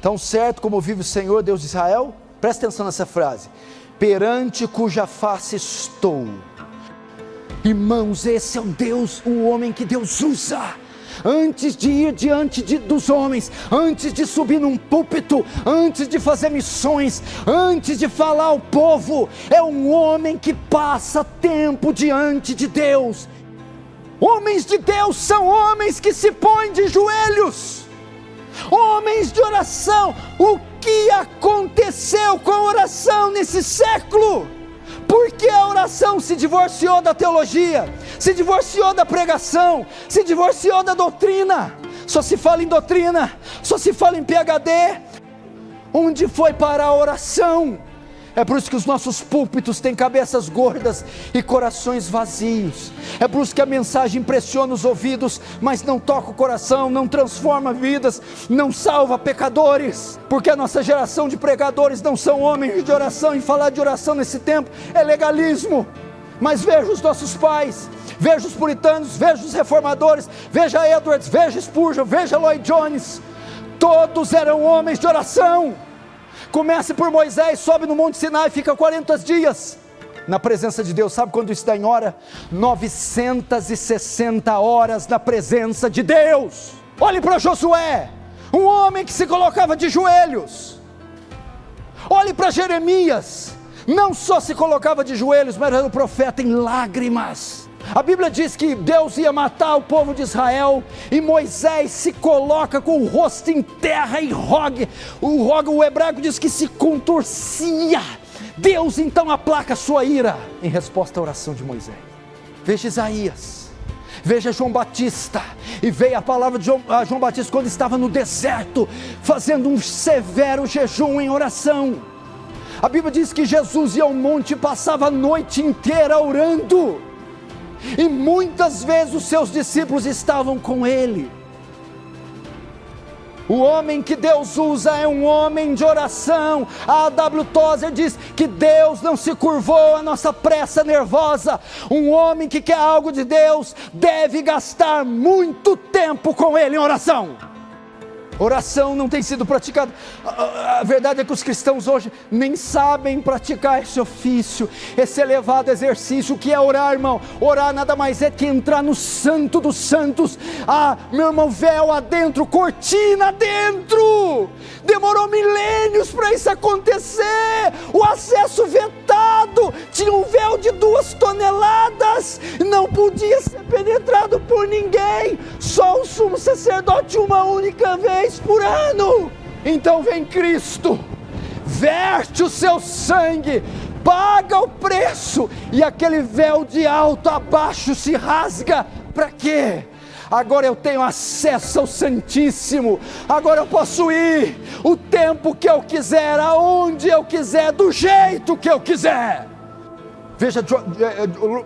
Tão certo como vive o Senhor, Deus de Israel, presta atenção nessa frase, perante cuja face estou. Irmãos, esse é o Deus, o homem que Deus usa, antes de ir diante dos homens, antes de subir num púlpito, antes de fazer missões, antes de falar ao povo, é um homem que passa tempo diante de Deus. Homens de Deus são homens que se põem de joelhos, homens de oração. O que aconteceu com a oração nesse século? Porque a oração se divorciou da teologia, se divorciou da pregação, se divorciou da doutrina. Só se fala em doutrina, só se fala em PhD. Onde foi parar a oração? É por isso que os nossos púlpitos têm cabeças gordas e corações vazios. É por isso que a mensagem impressiona os ouvidos, mas não toca o coração, não transforma vidas, não salva pecadores. Porque a nossa geração de pregadores não são homens de oração, e falar de oração nesse tempo é legalismo. Mas veja os nossos pais, veja os puritanos, veja os reformadores, veja Edwards, veja Spurgeon, veja Lloyd Jones. Todos eram homens de oração. Comece por Moisés, sobe no Monte Sinai, fica 40 dias na presença de Deus. Sabe quando isso dá em hora? 960 horas na presença de Deus. Olhe para Josué, um homem que se colocava de joelhos. Olhe para Jeremias, não só se colocava de joelhos, mas era um profeta em lágrimas. A Bíblia diz que Deus ia matar o povo de Israel, e Moisés se coloca com o rosto em terra e roga. O hebraico diz que se contorcia. Deus então aplaca a sua ira em resposta à oração de Moisés. Veja Isaías, veja João Batista, e veio a palavra de João Batista quando estava no deserto, fazendo um severo jejum em oração. A Bíblia diz que Jesus ia ao monte e passava a noite inteira orando, e muitas vezes os seus discípulos estavam com ele. O homem que Deus usa é um homem de oração. A A.W. Tozer diz que Deus não se curvou à nossa pressa nervosa. Um homem que quer algo de Deus deve gastar muito tempo com ele em oração. Oração não tem sido praticada. A verdade é que os cristãos hoje nem sabem praticar esse ofício, esse elevado exercício. O que é orar, irmão? Orar nada mais é que entrar no santo dos santos. Meu irmão, véu adentro, cortina adentro. Demorou milênios para isso acontecer. O acesso vetado, tinha um véu de 2 toneladas, não podia ser penetrado por ninguém, só o sumo sacerdote uma única vez por ano. Então vem Cristo, verte o seu sangue, paga o preço, e aquele véu de alto a baixo se rasga. Para quê? Agora eu tenho acesso ao Santíssimo. Agora eu posso ir o tempo que eu quiser, aonde eu quiser, do jeito que eu quiser. Veja,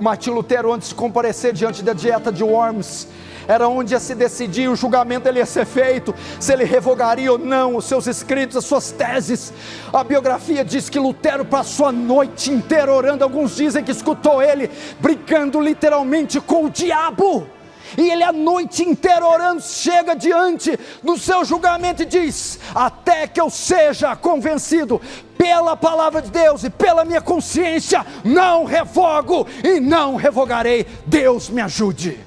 Martim Lutero, antes de comparecer diante da dieta de Worms, era onde ia se decidir, o julgamento ele ia ser feito, se ele revogaria ou não os seus escritos, as suas teses. A biografia diz que Lutero passou a noite inteira orando. Alguns dizem que escutou ele brigando literalmente com o diabo, e ele a noite inteira orando, chega diante do seu julgamento e diz: até que eu seja convencido pela palavra de Deus e pela minha consciência, não revogo e não revogarei. Deus me ajude.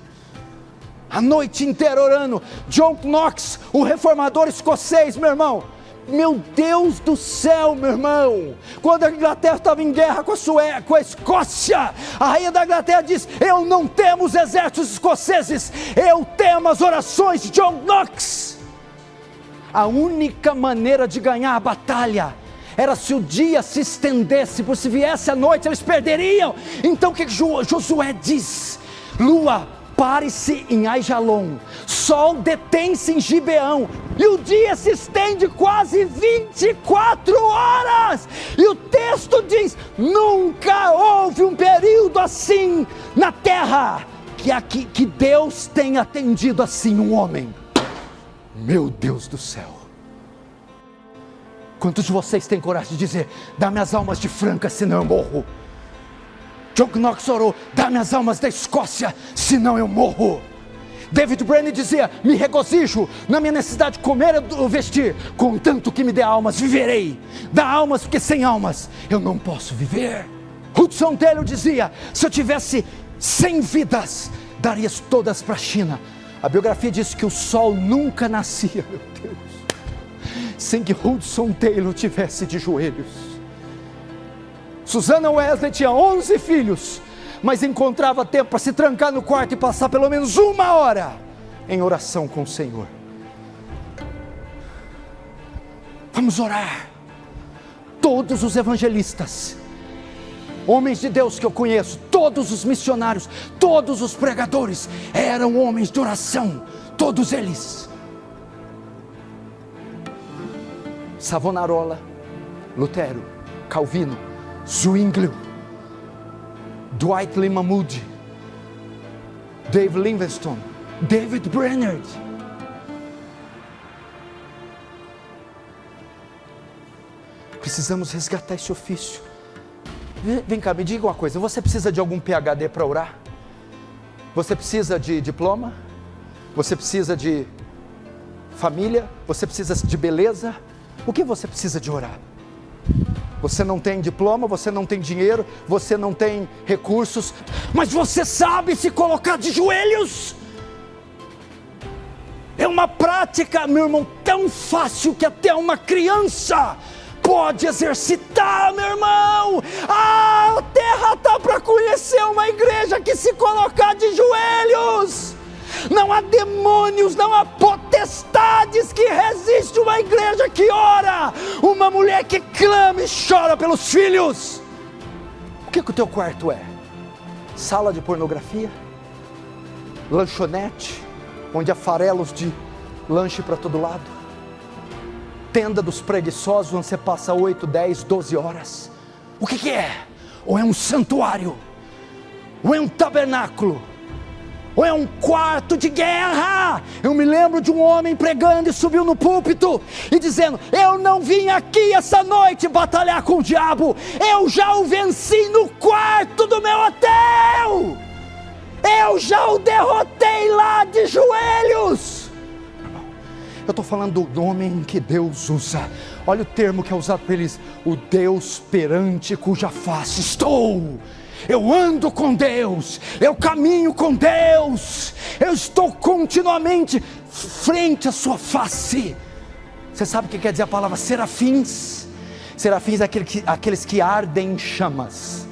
A noite inteira orando. John Knox, o reformador escocês, meu irmão, meu Deus do céu, meu irmão, quando a Inglaterra estava em guerra com a Escócia, a rainha da Inglaterra diz: eu não temo os exércitos escoceses, eu temo as orações de John Knox. A única maneira de ganhar a batalha era se o dia se estendesse, por se viesse a noite eles perderiam. Então o que Josué diz? Lua, pare-se em Aijalon, sol detém-se em Gibeão, e o dia se estende quase 24 horas, e o texto diz: nunca houve um período assim na terra, que Deus tenha atendido assim um homem. Meu Deus do céu, quantos de vocês têm coragem de dizer: dá-me as almas de Franca, senão eu morro? John Knox orou: dá-me as almas da Escócia, senão eu morro. David Brainerd dizia: me regozijo na minha necessidade de comer ou vestir, contanto que me dê almas, viverei. Dá almas, porque sem almas eu não posso viver. Hudson Taylor dizia: se eu tivesse 100 vidas, daria todas para a China. A biografia diz que o sol nunca nascia, meu Deus, sem que Hudson Taylor tivesse de joelhos. Susanna Wesley tinha 11 filhos, mas encontrava tempo para se trancar no quarto e passar pelo menos 1 hora em oração com o Senhor. Vamos orar. Todos os evangelistas, homens de Deus que eu conheço, todos os missionários, todos os pregadores, eram homens de oração, todos eles. Savonarola, Lutero, Calvino, Zwinglio, Dwight Lyman Moody, Dave Livingstone, David Brainerd. Precisamos resgatar esse ofício. Vem cá, me diga uma coisa: você precisa de algum PhD para orar? Você precisa de diploma? Você precisa de família? Você precisa de beleza? O que você precisa de orar? Você não tem diploma, você não tem dinheiro, você não tem recursos, mas você sabe se colocar de joelhos. É uma prática, meu irmão, tão fácil que até uma criança pode exercitar, meu irmão. A terra está para conhecer uma igreja que se colocar de joelhos. Não há demônios, não há potestades que resistem uma igreja que ora, uma mulher que clama e chora pelos filhos. O que o teu quarto é? Sala de pornografia? Lanchonete, onde há farelos de lanche para todo lado? Tenda dos preguiçosos, onde você passa 8, 10, 12 horas? O que é? Ou é um santuário? Ou é um tabernáculo? Ou é um quarto de guerra? Eu me lembro de um homem pregando e subiu no púlpito e dizendo: eu não vim aqui essa noite batalhar com o diabo, eu já o venci no quarto do meu hotel, eu já o derrotei lá de joelhos. Eu estou falando do homem que Deus usa. Olha o termo que é usado por eles: o Deus perante cuja face estou. Eu ando com Deus, eu caminho com Deus, eu estou continuamente frente à sua face. Você sabe o que quer dizer a palavra serafins? Serafins é aqueles que ardem em chamas.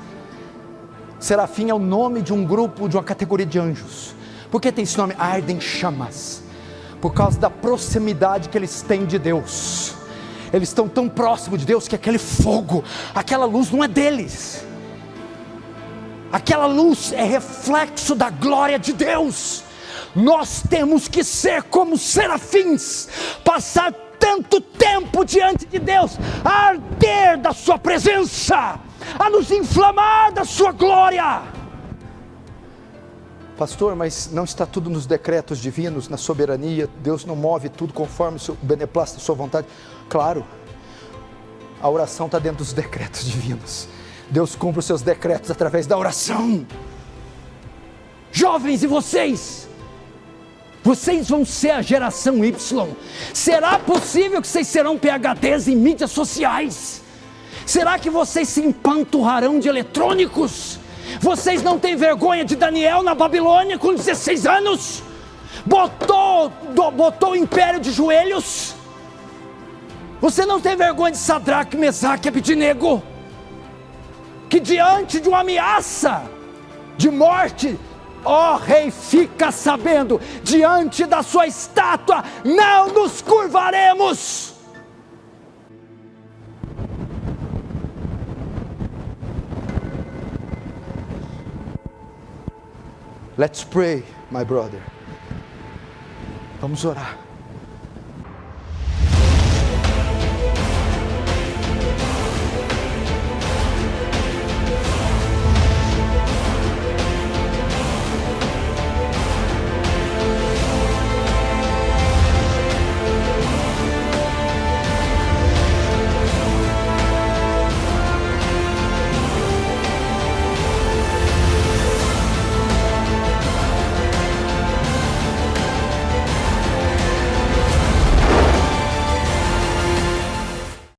Serafim é o nome de um grupo, de uma categoria de anjos. Por que tem esse nome, ardem em chamas? Por causa da proximidade que eles têm de Deus. Eles estão tão próximos de Deus que aquele fogo, aquela luz não é deles. Aquela luz é reflexo da glória de Deus. Nós temos que ser como serafins, passar tanto tempo diante de Deus, a arder da sua presença, a nos inflamar da sua glória. Pastor, mas não está tudo nos decretos divinos, na soberania? Deus não move tudo conforme o seu beneplácito, a sua vontade? Claro, a oração está dentro dos decretos divinos. Deus cumpre os seus decretos através da oração. Jovens, e vocês? Vocês vão ser a geração Y. Será possível que vocês serão PhDs em mídias sociais? Será que vocês se empanturrarão de eletrônicos? Vocês não têm vergonha de Daniel na Babilônia com 16 anos? Botou o império de joelhos? Você não tem vergonha de Sadraque, Mesaque e Abednego? Que diante de uma ameaça de morte, ó rei, fica sabendo, diante da sua estátua não nos curvaremos. Let's pray, my brother. Vamos orar.